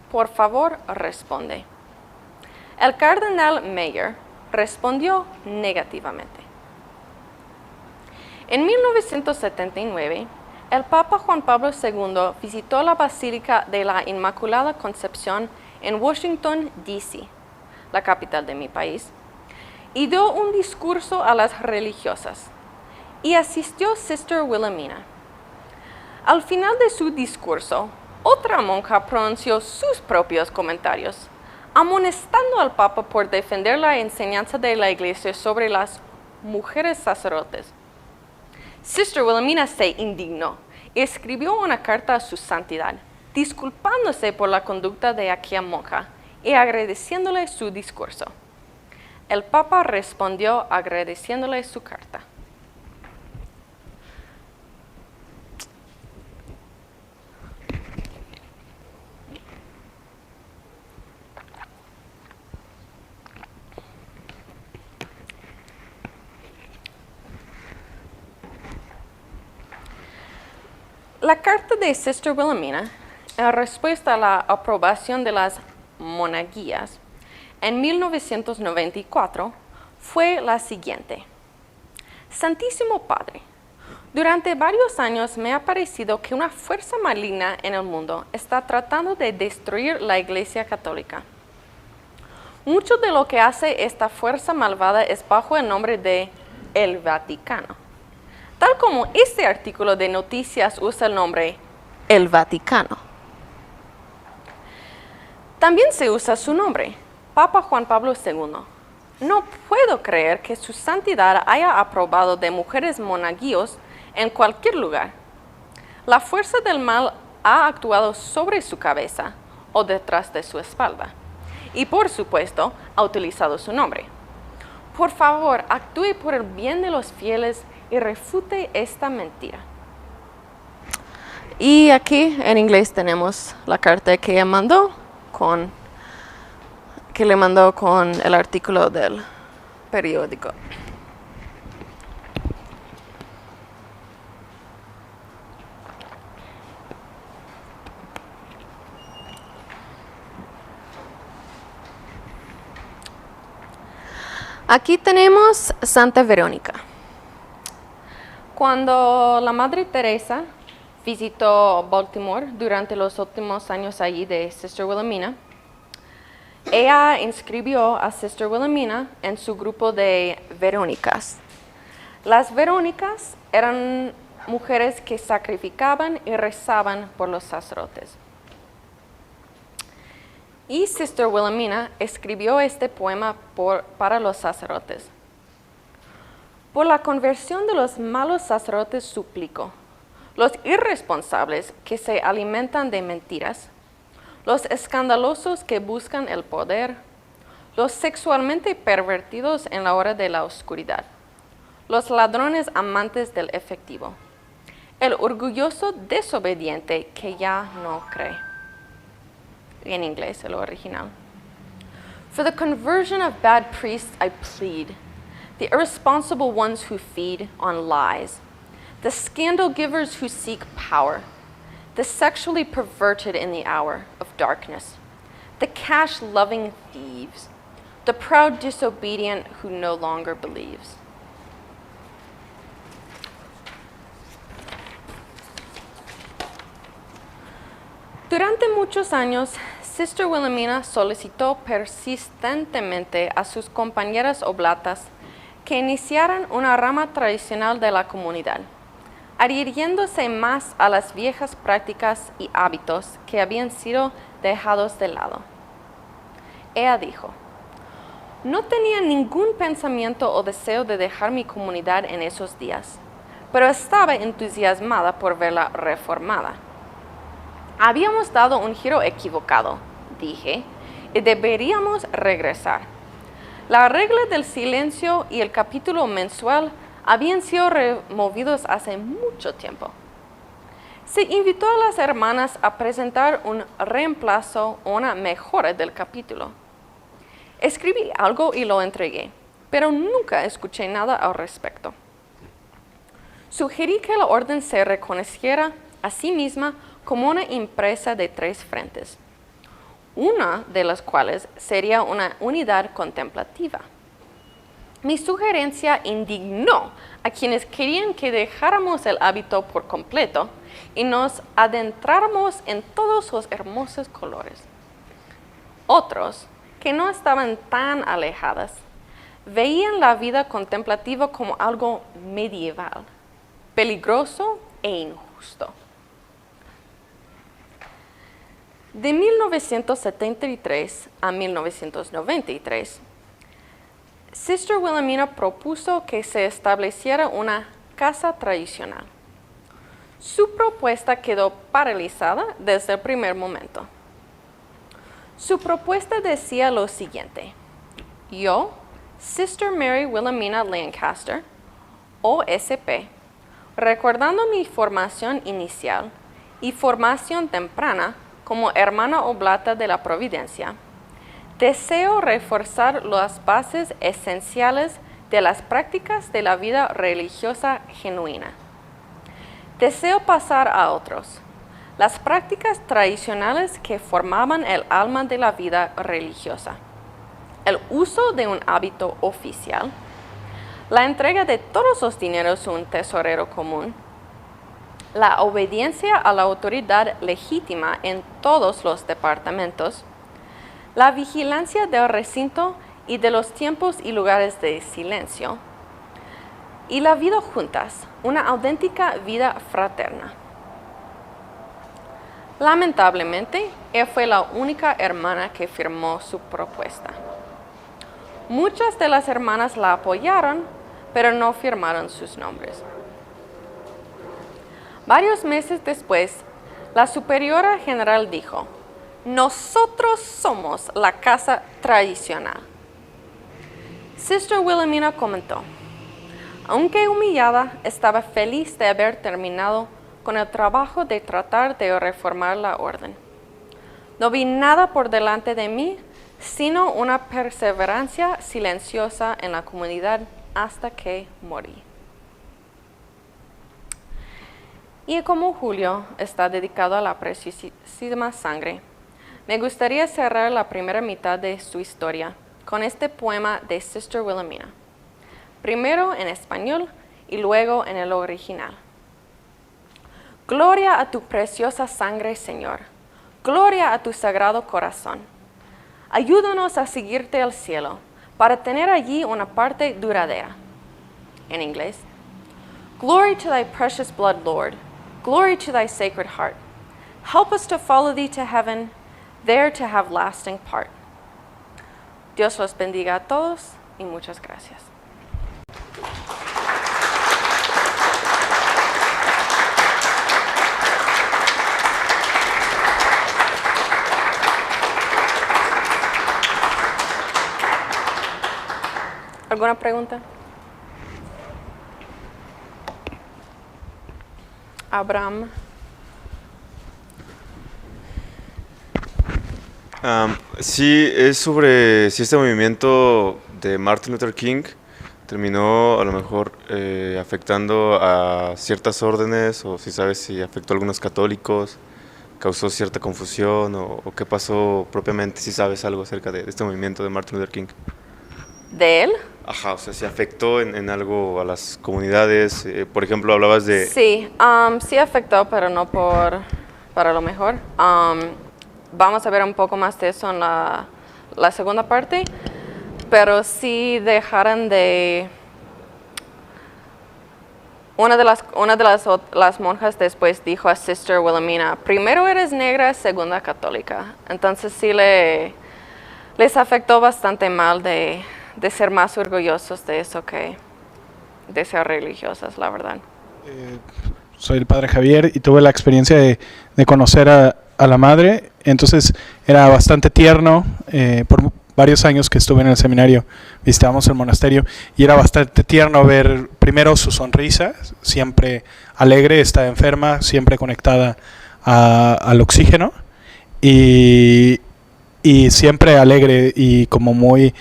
Por favor, responde. El cardenal Meyer respondió negativamente. En 1979, el Papa Juan Pablo II visitó la Basílica de la Inmaculada Concepción en Washington, D.C., la capital de mi país, y dio un discurso a las religiosas, y asistió Sister Wilhelmina. Al final de su discurso, otra monja pronunció sus propios comentarios, amonestando al Papa por defender la enseñanza de la Iglesia sobre las mujeres sacerdotes. Sister Wilhelmina se indignó y escribió una carta a su santidad, disculpándose por la conducta de aquella monja y agradeciéndole su discurso. El Papa respondió agradeciéndole su carta. La carta de Sister Wilhelmina, en respuesta a la aprobación de las monaguillas, en 1994, fue la siguiente. Santísimo Padre, durante varios años me ha parecido que una fuerza maligna en el mundo está tratando de destruir la Iglesia Católica. Mucho de lo que hace esta fuerza malvada es bajo el nombre de el Vaticano. Tal como este artículo de noticias usa el nombre el Vaticano. También se usa su nombre, Papa Juan Pablo II. No puedo creer que su santidad haya aprobado de mujeres monaguillos en cualquier lugar. La fuerza del mal ha actuado sobre su cabeza o detrás de su espalda. Y por supuesto, ha utilizado su nombre. Por favor, actúe por el bien de los fieles y refute esta mentira. Y aquí en inglés tenemos la carta que ella mandó que le mandó con el artículo del periódico. Aquí tenemos Santa Verónica. Cuando la Madre Teresa visitó Baltimore durante los últimos años allí de Sister Wilhelmina, ella inscribió a Sister Wilhelmina en su grupo de Verónicas. Las Verónicas eran mujeres que sacrificaban y rezaban por los sacerdotes. Y Sister Wilhelmina escribió este poema para los sacerdotes. Por la conversión de los malos sacerdotes suplico, los irresponsables que se alimentan de mentiras, los escandalosos que buscan el poder, los sexualmente pervertidos en la hora de la oscuridad, los ladrones amantes del efectivo, el orgulloso desobediente que ya no cree. En inglés, el original. For the conversion of bad priests I plead, the irresponsible ones who feed on lies, the scandal givers who seek power, the sexually perverted in the hour of darkness, the cash-loving thieves, the proud disobedient who no longer believes. Durante muchos años, Sister Wilhelmina solicitó persistentemente a sus compañeras oblatas que iniciaran una rama tradicional de la comunidad, adhiriéndose más a las viejas prácticas y hábitos que habían sido dejados de lado. Ella dijo, no tenía ningún pensamiento o deseo de dejar mi comunidad en esos días, pero estaba entusiasmada por verla reformada. Habíamos dado un giro equivocado, dije, y deberíamos regresar. La regla del silencio y el capítulo mensual habían sido removidos hace mucho tiempo. Se invitó a las hermanas a presentar un reemplazo o una mejora del capítulo. Escribí algo y lo entregué, pero nunca escuché nada al respecto. Sugerí que la orden se reconociera a sí misma como una empresa de 3 frentes, una de las cuales sería una unidad contemplativa. Mi sugerencia indignó a quienes querían que dejáramos el hábito por completo y nos adentráramos en todos los hermosos colores. Otros, que no estaban tan alejadas, veían la vida contemplativa como algo medieval, peligroso e injusto. De 1973 a 1993, Sister Wilhelmina propuso que se estableciera una casa tradicional. Su propuesta quedó paralizada desde el primer momento. Su propuesta decía lo siguiente: yo, Sister Mary Wilhelmina Lancaster, OSP, recordando mi formación inicial y formación temprana como hermana oblata de la Providencia, deseo reforzar las bases esenciales de las prácticas de la vida religiosa genuina. Deseo pasar a otros las prácticas tradicionales que formaban el alma de la vida religiosa, el uso de un hábito oficial, la entrega de todos los dineros a un tesorero común, la obediencia a la autoridad legítima en todos los departamentos, la vigilancia del recinto y de los tiempos y lugares de silencio, y la vida juntas, una auténtica vida fraterna. Lamentablemente, ella fue la única hermana que firmó su propuesta. Muchas de las hermanas la apoyaron, pero no firmaron sus nombres. Varios meses después, la superiora general dijo, nosotros somos la casa tradicional. Sister Wilhelmina comentó, aunque humillada, estaba feliz de haber terminado con el trabajo de tratar de reformar la orden. No vi nada por delante de mí, sino una perseverancia silenciosa en la comunidad hasta que morí. Y como julio está dedicado a la preciosísima sangre, me gustaría cerrar la primera mitad de su historia con este poema de Sister Wilhelmina, primero en español y luego en el original. Gloria a tu preciosa sangre, Señor. Gloria a tu sagrado corazón. Ayúdanos a seguirte al cielo para tener allí una parte duradera. En inglés. Glory to thy precious blood, Lord. Glory to thy sacred heart. Help us to follow thee to heaven, there to have lasting part. Dios los bendiga a todos y muchas gracias. ¿Alguna pregunta? Abraham. Sí, es sobre si este movimiento de Martin Luther King terminó a lo mejor afectando a ciertas órdenes, o si sabes si afectó a algunos católicos, causó cierta confusión o qué pasó propiamente, si sabes algo acerca de este movimiento de Martin Luther King. ¿De él? Ajá, o sea, si afectó en algo a las comunidades, por ejemplo, hablabas de... Sí, sí afectó, pero no para lo mejor. Vamos a ver un poco más de eso en la segunda parte, pero sí dejaron de... Una de las monjas después dijo a Sister Wilhelmina, primero eres negra, segunda católica. Entonces sí les afectó bastante mal de ser más orgullosos de eso que de ser religiosas, la verdad. Soy el padre Javier y tuve la experiencia de conocer a la madre, entonces era bastante tierno. Por varios años que estuve en el seminario, visitábamos el monasterio y era bastante tierno ver primero su sonrisa, siempre alegre, está enferma, siempre conectada al oxígeno y siempre alegre y como muy...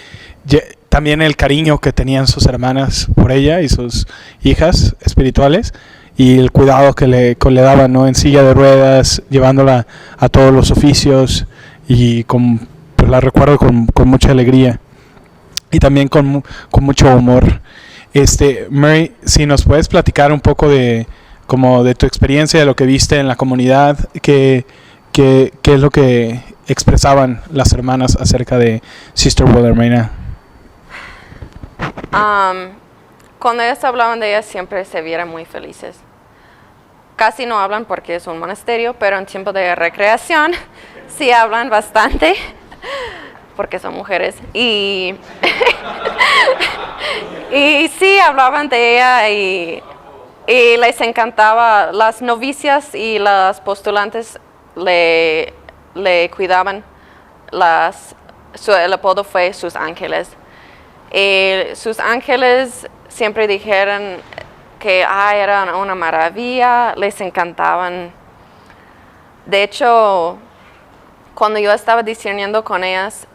También el cariño que tenían sus hermanas por ella y sus hijas espirituales y el cuidado que le daban, ¿no? En silla de ruedas, llevándola a todos los oficios y pues la recuerdo con mucha alegría y también con mucho humor. Mary, si nos puedes platicar un poco de tu experiencia, de lo que viste en la comunidad, qué es lo que expresaban las hermanas acerca de Sister Wilhelmina. Cuando ellas hablaban de ella siempre se vieron muy felices. Casi no hablan porque es un monasterio, pero en tiempo de recreación sí hablan bastante porque son mujeres. Y sí hablaban de ella y les encantaba. Las novicias y las postulantes le cuidaban. El apodo fue sus ángeles. Sus ángeles siempre dijeron que eran una maravilla, les encantaban. De hecho, cuando yo estaba discerniendo con ellas,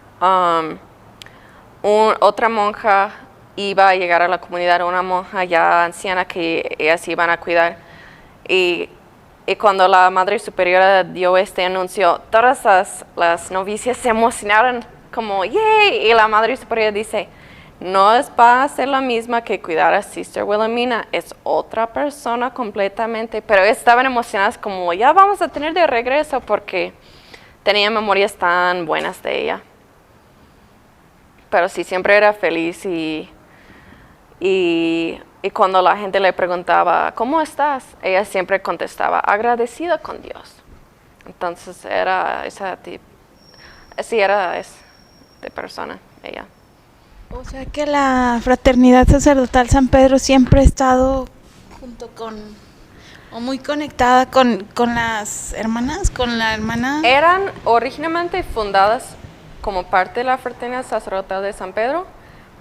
otra monja iba a llegar a la comunidad, una monja ya anciana que ellas iban a cuidar. Y cuando la Madre Superiora dio este anuncio, todas las novicias se emocionaron como ¡yay! Y la Madre Superiora dice, no va a ser la misma que cuidar a Sister Wilhelmina, es otra persona completamente. Pero estaban emocionadas como ya vamos a tener de regreso porque tenían memorias tan buenas de ella. Pero sí, siempre era feliz y cuando la gente le preguntaba, ¿cómo estás? Ella siempre contestaba, agradecida con Dios. Entonces era de persona ella. O sea que la fraternidad sacerdotal San Pedro siempre ha estado junto o muy conectada con las hermanas, con la hermana. Eran originalmente fundadas como parte de la fraternidad sacerdotal de San Pedro,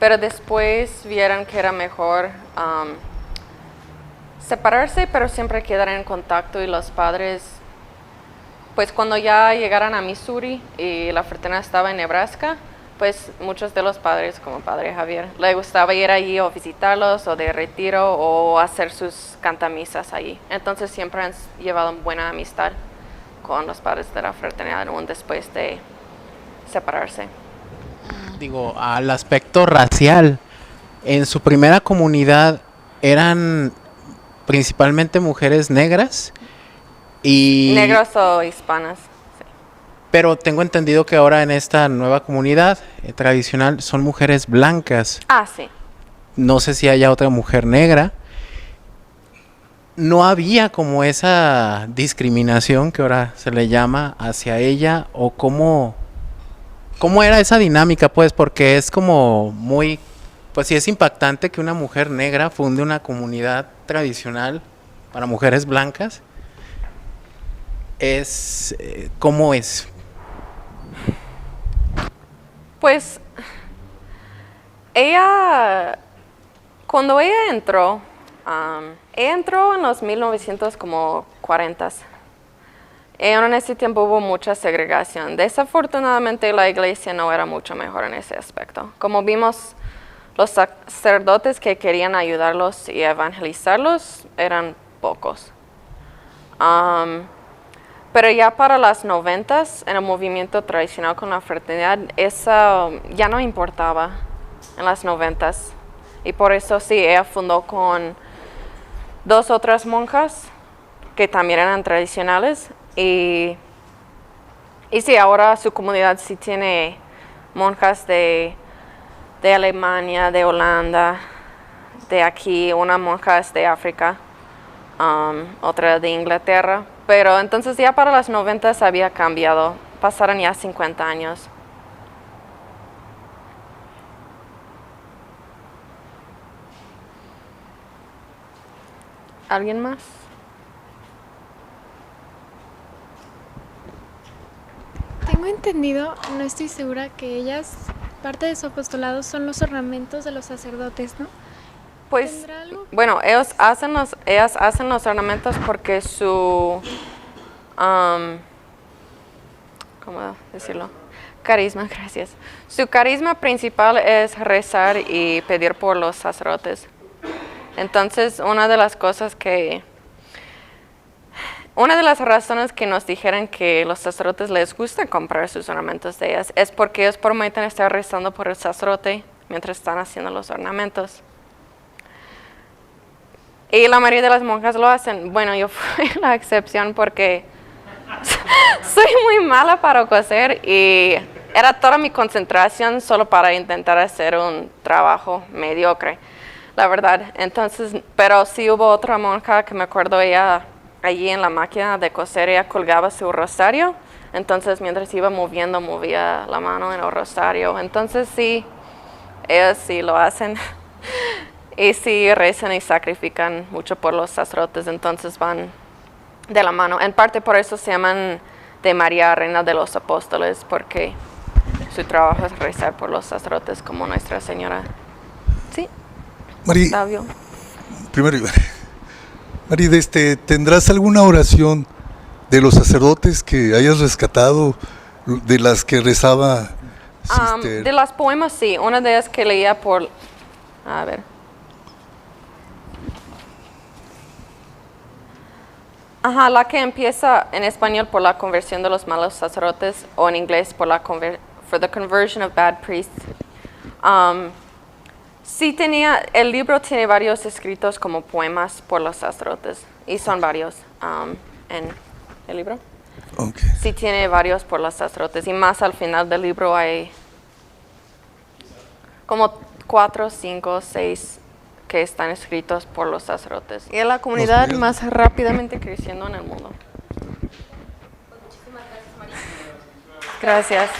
pero después vieron que era mejor separarse, pero siempre quedar en contacto y los padres, pues cuando ya llegaron a Missouri y la fraternidad estaba en Nebraska, pues muchos de los padres, como Padre Javier, le gustaba ir allí o visitarlos o de retiro o hacer sus cantamisas allí. Entonces siempre han llevado buena amistad con los padres de la fraternidad aún después de separarse. Digo, al aspecto racial, en su primera comunidad eran principalmente mujeres negras y... Negras o hispanas. Pero tengo entendido que ahora en esta nueva comunidad tradicional son mujeres blancas. Sí. No sé si haya otra mujer negra. No había como esa discriminación que ahora se le llama hacia ella, o cómo era esa dinámica, pues, porque es como muy, pues sí es impactante que una mujer negra funde una comunidad tradicional para mujeres blancas. ¿Cómo es? Pues cuando ella entró en los 1940s. En ese tiempo hubo mucha segregación. Desafortunadamente la iglesia no era mucho mejor en ese aspecto. Como vimos, los sacerdotes que querían ayudarlos y evangelizarlos eran pocos. Pero ya para las 90s, en el movimiento tradicional con la fraternidad, eso ya no importaba en las 90s. Y por eso sí, ella fundó con 2 otras monjas que también eran tradicionales. Y sí, ahora su comunidad sí tiene monjas de Alemania, de Holanda, de aquí, una monja es de África, otra de Inglaterra. Pero entonces ya para las 90s había cambiado, pasaron ya 50 años. ¿Alguien más? Tengo entendido, no estoy segura, que ellas, parte de su apostolado son los ornamentos de los sacerdotes, ¿no? Pues, ¿Tendrá algo? bueno, ellas hacen los ornamentos porque su, ¿cómo decirlo? Carisma, gracias. Su carisma principal es rezar y pedir por los sacerdotes. Entonces, una de las razones que nos dijeron que los sacerdotes les gusta comprar sus ornamentos de ellas es porque ellos prometen estar rezando por el sacerdote mientras están haciendo los ornamentos. Y la mayoría de las monjas lo hacen. Bueno, yo fui la excepción porque soy muy mala para coser y era toda mi concentración solo para intentar hacer un trabajo mediocre, la verdad. Entonces, pero sí hubo otra monja que me acuerdo, ella allí en la máquina de coser, ella colgaba su rosario. Entonces, mientras iba moviendo, movía la mano en el rosario. Entonces, sí, ellos sí lo hacen. Y sí rezan y sacrifican mucho por los sacerdotes, entonces van de la mano. En parte por eso se llaman de María, Reina de los Apóstoles, porque su trabajo es rezar por los sacerdotes como Nuestra Señora. Sí, Mari, Octavio. primero, Mari, ¿tendrás alguna oración de los sacerdotes que hayas rescatado, de las que rezaba Sister? De las poemas, sí. Una de ellas que leía por... A ver. Ajá, la que empieza en español por la conversión de los malos sacerdotes, o en inglés por for the conversion of bad priests. Sí el libro tiene varios escritos como poemas por los sacerdotes, y son varios en el libro. Okay. Sí tiene varios por los sacerdotes, y más al final del libro hay como 4, 5, 6 que están escritos por los sacerdotes. Y es la comunidad más rápidamente creciendo en el mundo. Pues muchísimas gracias, María. Gracias.